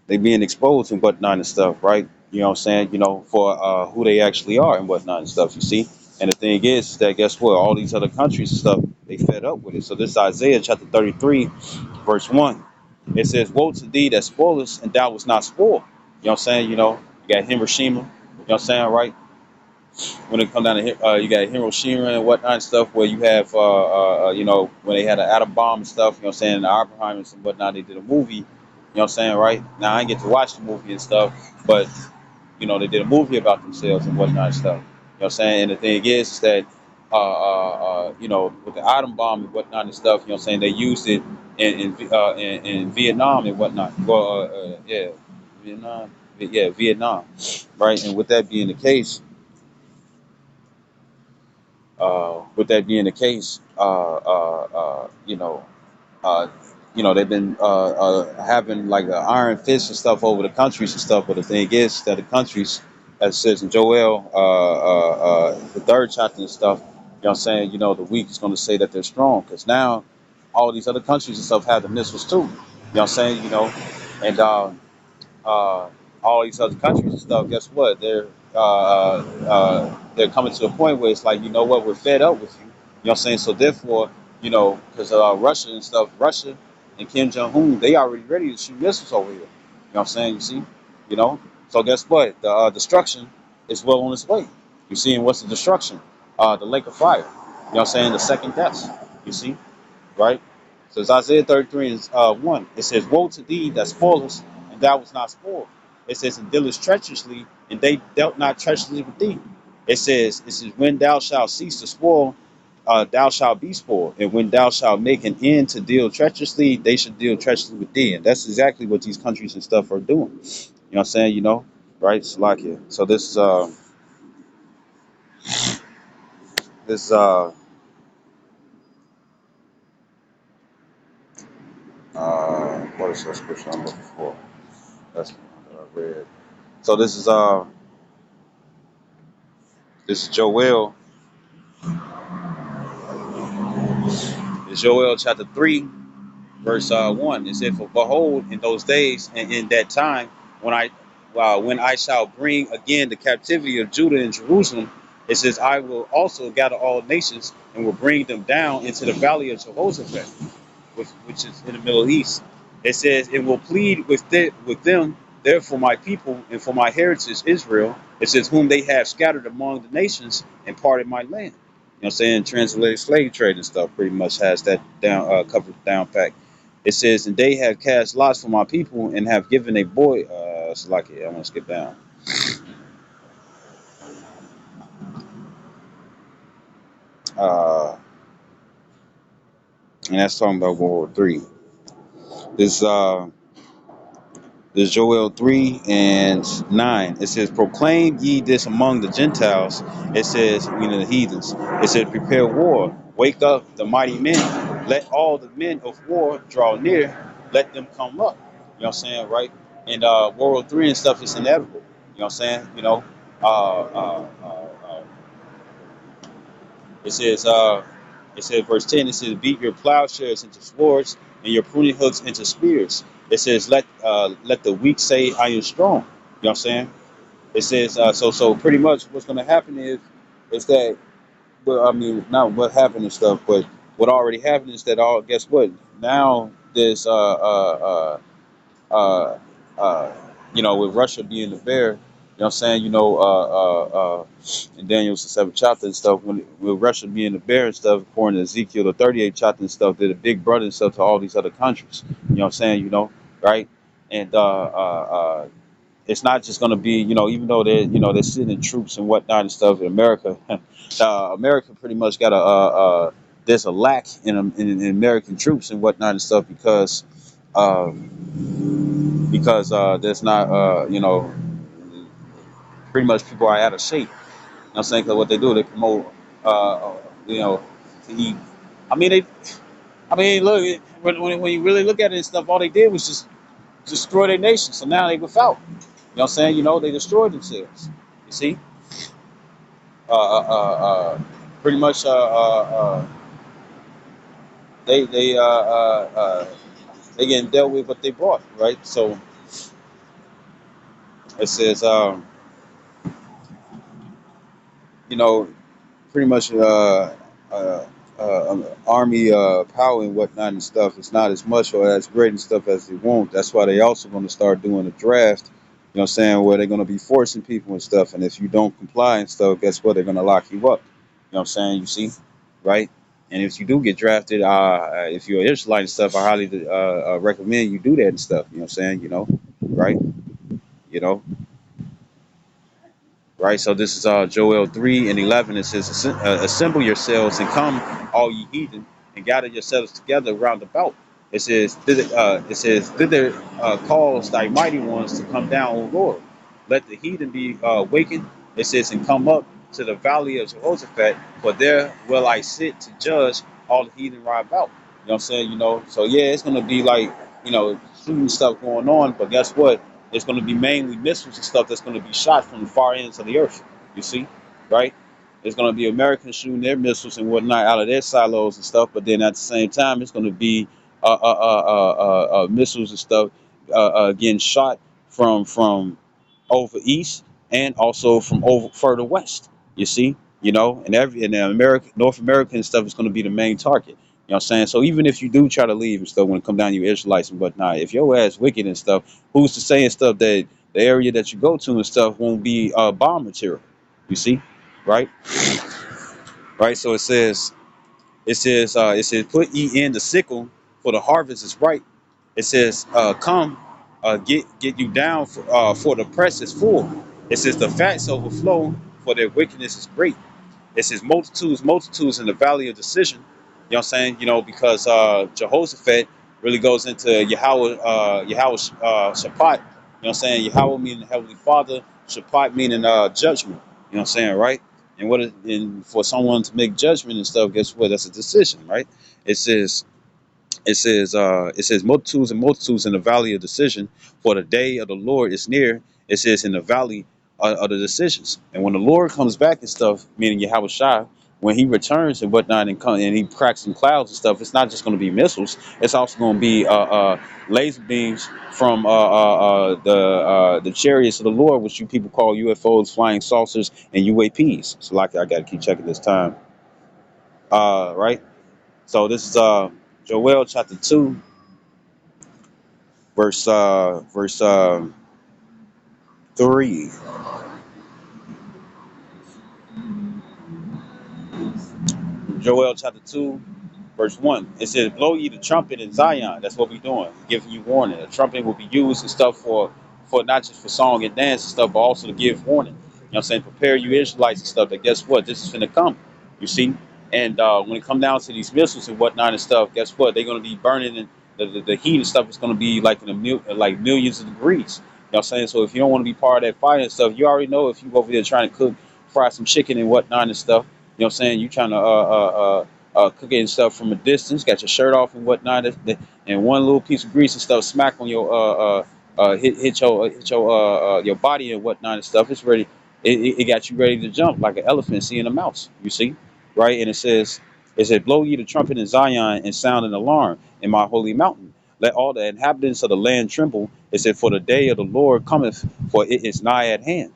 they being exposed and whatnot and stuff, right? You know what I'm saying? For who they actually are and whatnot and stuff, you see? And the thing is that, guess what? All these other countries and stuff, they fed up with it. So this is Isaiah chapter 33, verse 1. It says, "Woe to thee that spoilest, and thou was not spoiled." You know what I'm saying? You got Hiroshima, you know what I'm saying, right? When it comes down to you got Hiroshima and whatnot and stuff, where you have when they had an atom bomb and stuff, you know what I'm saying, the Oppenheimer and whatnot, they did a movie, you know what I'm saying, right? Now I didn't get to watch the movie and stuff, but they did a movie about themselves and whatnot and stuff. You know what I'm saying? And the thing is that with the atom bomb and whatnot and stuff, you know what I'm saying, they used it in Vietnam and whatnot. Well, yeah, Vietnam, yeah, Vietnam, right? And with that being the case, With that being the case, uh, they've been having like an iron fist and stuff over the countries and stuff. But the thing is that the countries, as it says in Joel, the third chapter and stuff, what I'm saying, the weak is going to say that they're strong because now all these other countries and stuff have the missiles too. What I'm saying, and all these other countries and stuff. Guess what? They're coming to a point where it's like, you know what, we're fed up with you. You know what I'm saying? So therefore, because Russia and stuff, Russia and Kim Jong Un, they already ready to shoot missiles over here. You know what I'm saying? You see, you know. So guess what? The destruction is well on its way. You seeing what's the destruction? The lake of fire. You know what I'm saying? The second death. You see, right? So it's Isaiah 33 and 1. It says, "Woe to thee that spoilest, and thou was not spoiled." It says, "And dealest treacherously, and they dealt not treacherously with thee." It says, "When thou shalt cease to spoil, thou shalt be spoiled. And when thou shalt make an end to deal treacherously, they should deal treacherously with thee." And that's exactly what these countries and stuff are doing. You know what I'm saying? Right? Salakia. So this what is that scripture I'm looking for? That's what I read. So this is Joel. It's Joel chapter 3, verse 1. It said, "For behold, in those days and in that time, when I shall bring again the captivity of Judah and Jerusalem, it says, I will also gather all nations and will bring them down into the valley of Jehoshaphat, which is in the Middle East. It says, it will plead with them there for my people and for my heritage Israel. It says, whom they have scattered among the nations and parted my land." You know what I'm saying? Translated slave trade and stuff pretty much has that down covered down pack. It says, "And they have cast lots for my people and have given a boy." It's like I'm gonna skip down. Uh, and that's talking about World War Three. This There's Joel 3 and 9. It says, "Proclaim ye this among the Gentiles." It says, meaning the heathens. It says, "Prepare war. Wake up the mighty men. Let all the men of war draw near. Let them come up." You know what I'm saying, right? And World War 3 and stuff is inevitable. You know what I'm saying? Uh, uh, uh, uh, it says, verse 10, it says, "Beat your plowshares into swords and your pruning hooks into spears." It says, let the weak say, "I am strong." You know what I'm saying? It says, so pretty much what's going to happen is that, well, I mean, not what happened and stuff, but what already happened is that guess what? Now there's, uh, uh, with Russia being the bear, you know what I'm saying? In Daniel's the seventh chapter and stuff, with Russia being the bear and stuff, according to Ezekiel the 38th chapter and stuff, they're the big brother and stuff to all these other countries. You know what I'm saying? Right? And it's not just going to be, even though they're sending troops and whatnot and stuff in America. America pretty much got there's a lack in American troops and whatnot and stuff uh, because there's not, pretty much people are out of shape. You know what I'm saying? Because what they do, they promote, to eat. I mean, look, when you really look at it and stuff, all they did was just destroy their nation. So now they without. You know what I'm saying? They destroyed themselves. You see? Uh, uh, Pretty much, they getting dealt with what they brought, right? So it says, you know, pretty much army power and whatnot and stuff is not as much or as great and stuff as they want. That's why they also going to start doing a draft. You know what I'm saying? Where they're going to be forcing people and stuff. And if you don't comply and stuff, guess what? They're going to lock you up. You know what I'm saying? You see? Right? And if you do get drafted, if you're an Israelite and stuff, I highly recommend you do that and stuff. You know what I'm saying? Right? You know? Right? So this is Joel 3 and 11. It says, "Assemble yourselves and come, all ye heathen, and gather yourselves together round about." Thither calls thy mighty ones to come down, O Lord. Let the heathen be wakened. It says, "And come up. to the valley of Jehoshaphat, for there will I sit to judge all the heathen round about. You know what I'm saying? So yeah, it's gonna be like, shooting stuff going on, but guess what? It's gonna be mainly missiles and stuff that's gonna be shot from the far ends of the earth. You see, right? It's gonna be Americans shooting their missiles and whatnot out of their silos and stuff, but then at the same time, it's gonna be missiles and stuff getting shot from over east and also from over further west. You see, and the North American stuff is going to be the main target. You know what I'm saying? So even if you do try to leave and stuff when it come down to you Israelites and whatnot, if your ass wicked and stuff, who's to say and stuff that the area that you go to and stuff won't be bomb material? You see, right? Right. So it says, put ye in the sickle, for the harvest is ripe. It says, come, get you down, for the press is full. It says, the fats overflow, for their wickedness is great. It says, multitudes in the valley of decision. You know what I'm saying? Because Jehoshaphat really goes into Yahweh Shaphat. You know what I'm saying? Yahweh meaning Heavenly Father, Shaphat meaning judgment. You know what I'm saying, right? And for someone to make judgment and stuff, guess what? That's a decision, right? It says, it says multitudes and multitudes in the valley of decision, for the day of the Lord is near. It says in the valley of the decisions. And when the Lord comes back and stuff, meaning Yahweh Shai, when he returns and whatnot and he cracks some clouds and stuff, it's not just going to be missiles. It's also going to be laser beams from the chariots of the Lord, which you people call UFOs, flying saucers, and UAPs. So like I got to keep checking this time. Right. So this is Joel chapter 2, verse 3. Joel chapter 2, verse 1. It says, blow ye the trumpet in Zion. That's what we're doing, giving you warning. The trumpet will be used and stuff for not just for song and dance and stuff, but also to give warning. You know what I'm saying? Prepare you Israelites and stuff that guess what? This is finna come. You see? And when it come down to these missiles and whatnot and stuff, guess what? They're gonna be burning, and the heat and stuff is gonna be like like millions of degrees. You know what I'm saying? So if you don't want to be part of that fire and stuff, you already know if you over there trying to fry some chicken and whatnot and stuff, you know what I'm saying? You trying to cooking and stuff from a distance, got your shirt off and whatnot, and one little piece of grease and stuff smack on your hit your body and whatnot and stuff. It's ready. It got you ready to jump like an elephant seeing a mouse. You see, right? And it said, blow ye the trumpet in Zion and sound an alarm in my holy mountain. Let all the inhabitants of the land tremble. It said, for the day of the Lord cometh, for it is nigh at hand.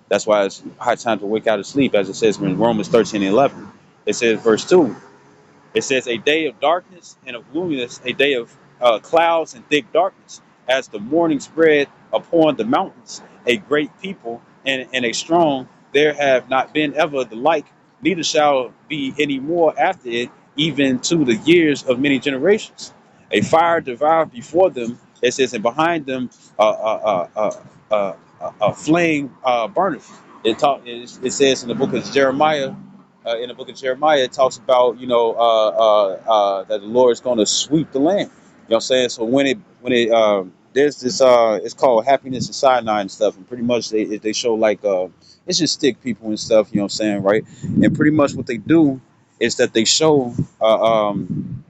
That's why it's high time to wake out of sleep, as it says in Romans 13:11. It says, verse 2. It says, a day of darkness and of gloominess, a day of clouds and thick darkness, as the morning spread upon the mountains, a great people and a strong, there have not been ever the like, neither shall be any more after it, even to the years of many generations. A fire devoured before them, it says, and behind them a flame burneth. It says in the book of Jeremiah, it talks about that the Lord is going to sweep the land. You know what I'm saying? So when there's this it's called Happiness in Sinai and stuff, and pretty much they show like it's just stick people and stuff. You know what I'm saying, right? And pretty much what they do is that they show you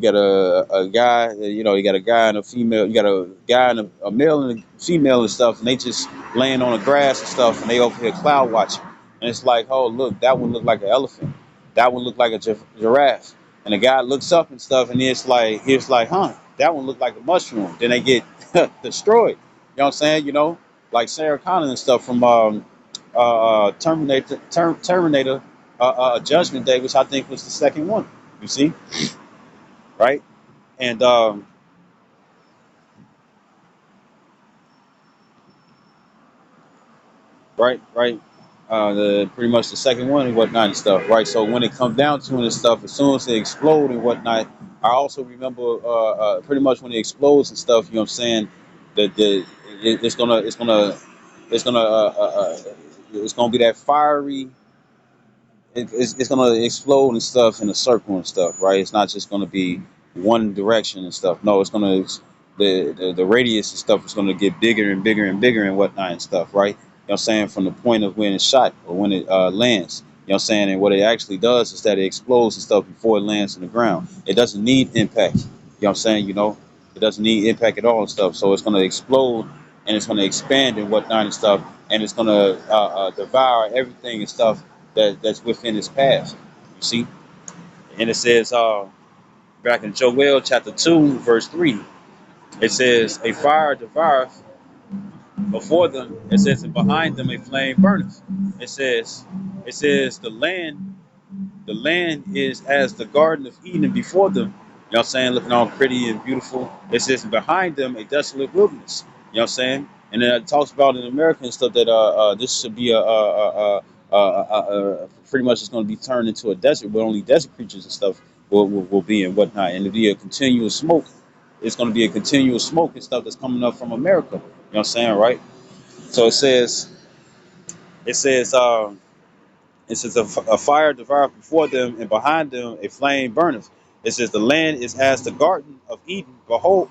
got a guy, you got a guy and a female, you got a guy and a male and a female and stuff, and they just laying on the grass and stuff, and they over here cloud watching, and it's like, oh look, that one looked like an elephant, that one looked like a giraffe, and the guy looks up and stuff, and it's like, huh, that one looked like a mushroom. Then they get destroyed. You know what I'm saying? Like Sarah Connor and stuff from Terminator, Judgment Day, which I think was the second one. You see, right? And right, the pretty much the second one and whatnot and stuff, right? So when it comes down to it and stuff, as soon as they explode and whatnot, I also remember pretty much when it explodes and stuff. You know what I'm saying? It's gonna be that fiery. It's gonna explode and stuff in a circle and stuff, right? It's not just gonna be one direction and stuff. No, it's gonna the radius and stuff is gonna get bigger and bigger and bigger and whatnot and stuff, right? what I'm saying, from the point of when it's shot or when it lands. You know what I'm saying? And what it actually does is that it explodes and stuff before it lands in the ground. It doesn't need impact. You know what I'm saying? It doesn't need impact at all and stuff. So it's going to explode and it's going to expand and whatnot and stuff. And it's going to devour everything and stuff that's within its path. You see? And it says back in Joel chapter 2, verse 3, it says, a fire devoureth before them, it says, and behind them a flame burneth. It says, the land is as the Garden of Eden before them. You know what I'm saying? Looking all pretty and beautiful. It says, and behind them a desolate wilderness. You know what I'm saying? And then it talks about in America and stuff that this should be pretty much it's going to be turned into a desert where only desert creatures and stuff will be and whatnot. And it'll be a continuous smoke. It's going to be a continuous smoke and stuff that's coming up from America. You know what I'm saying, right? So it says, it says a fire devoureth before them, and behind them a flame burneth. It says the land is as the Garden of Eden. Before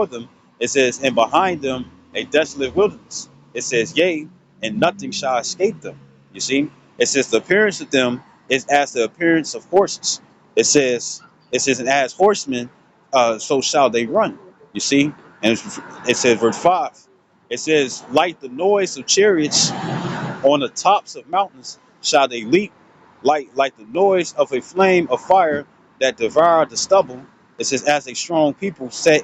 them. It says, and behind them a desolate wilderness. It says, yea, and nothing shall escape them. You see? It says the appearance of them is as the appearance of horses. It says, and as horsemen, so shall they run. You see? And it says, verse 5. It says, like the noise of chariots on the tops of mountains shall they leap, like the noise of a flame of fire that devoured the stubble. It says, as a strong people set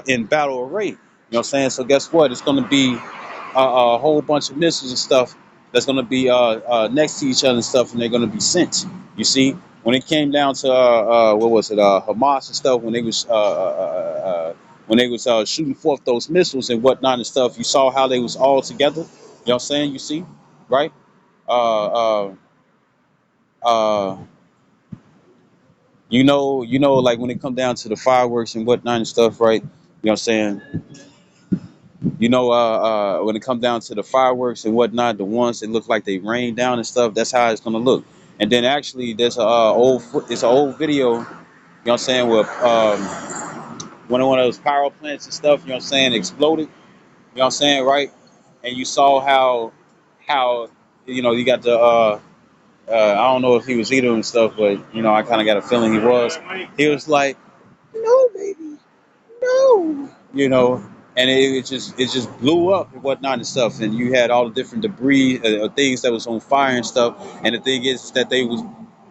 in battle array. You know what I'm saying? So guess what? It's going to be a whole bunch of missiles and stuff that's going to be next to each other and stuff, and they're going to be sent. You see, when it came down to what was it, Hamas and stuff, when they was shooting forth those missiles and whatnot and stuff, you saw how they was all together. You know what I'm saying? You see, right? Uh, uh, uh, like when it come down to the fireworks and whatnot and stuff, right? You know what I'm saying? When it come down to the fireworks and whatnot, the ones that look like they rain down and stuff, that's how it's gonna look. And then actually, it's an old video. You know what I'm saying? Where one of those power plants and stuff. You know what I'm saying? Exploded. You know what I'm saying? Right? And you saw how you got the I don't know if he was eating and stuff, but I kind of got a feeling he was. He was like, "No, baby, no," and it just blew up and whatnot and stuff. And you had all the different debris, things that was on fire and stuff. And the thing is that they was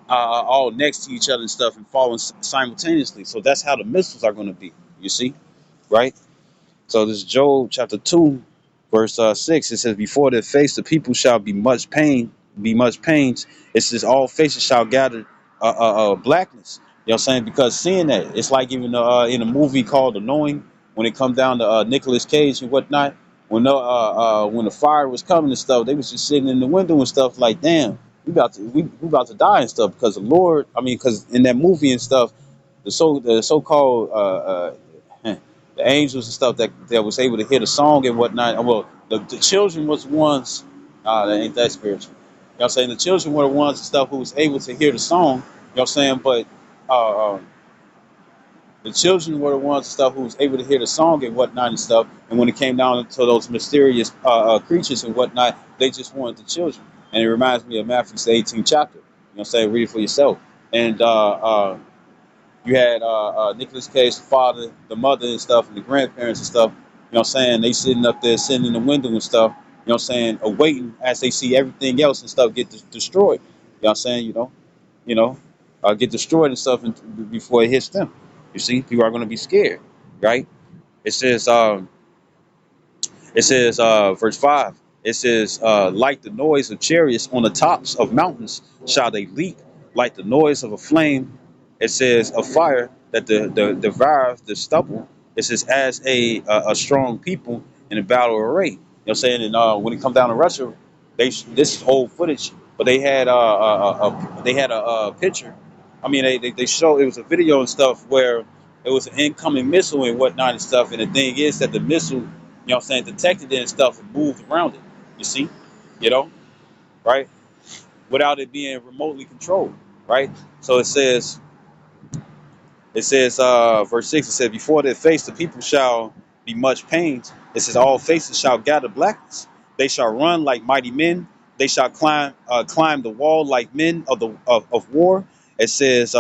all next to each other and stuff and falling simultaneously. So that's how the missiles are going to be. You see, right? So this is Job chapter 2, verse 6. It says, before their face the people shall be much pains. It says, all faces shall gather blackness. You know what I'm saying? Because seeing that, it's like even in a movie called Annoying, when it come down to Nicolas Cage and whatnot, when the fire was coming and stuff, they was just sitting in the window and stuff like, damn, we about to die and stuff because the Lord, because in that movie and stuff, the so-called the angels and stuff that was able to hear the song and whatnot. Well, the children was the ones. That ain't that spiritual. You know what I'm saying? The children were the ones and stuff who was able to hear the song. You know what I'm saying? But the children were the ones and stuff who was able to hear the song and whatnot and stuff. And when it came down to those mysterious creatures and whatnot, they just wanted the children. And it reminds me of Matthew's 18th chapter. You know what I'm saying? Read it for yourself. And you had Nicolas Cage's father, the mother and stuff, and the grandparents and stuff. You know what I'm saying? They sitting up there, sitting in the window and stuff. You know what I'm saying? Awaiting as they see everything else and stuff get destroyed. You know what I'm saying? You know, get destroyed and stuff before it hits them. You see, people are going to be scared, right? It says, verse 5, it says, like the noise of chariots on the tops of mountains shall they leap, like the noise of a flame. It says, a fire that the devours the stubble. It says, as a strong people in a battle array. You know what I'm saying? And when it comes down to Russia, this is old footage, but they had a picture. They show it was a video and stuff where it was an incoming missile and whatnot and stuff. And the thing is that the missile, what I'm saying, detected it and stuff and moved around it. You see, you know, right? Without it being remotely controlled, right? So it says, verse 6, it says, before their face the people shall be much pained. It says, all faces shall gather blackness. They shall run like mighty men. They shall climb the wall like men of war. It says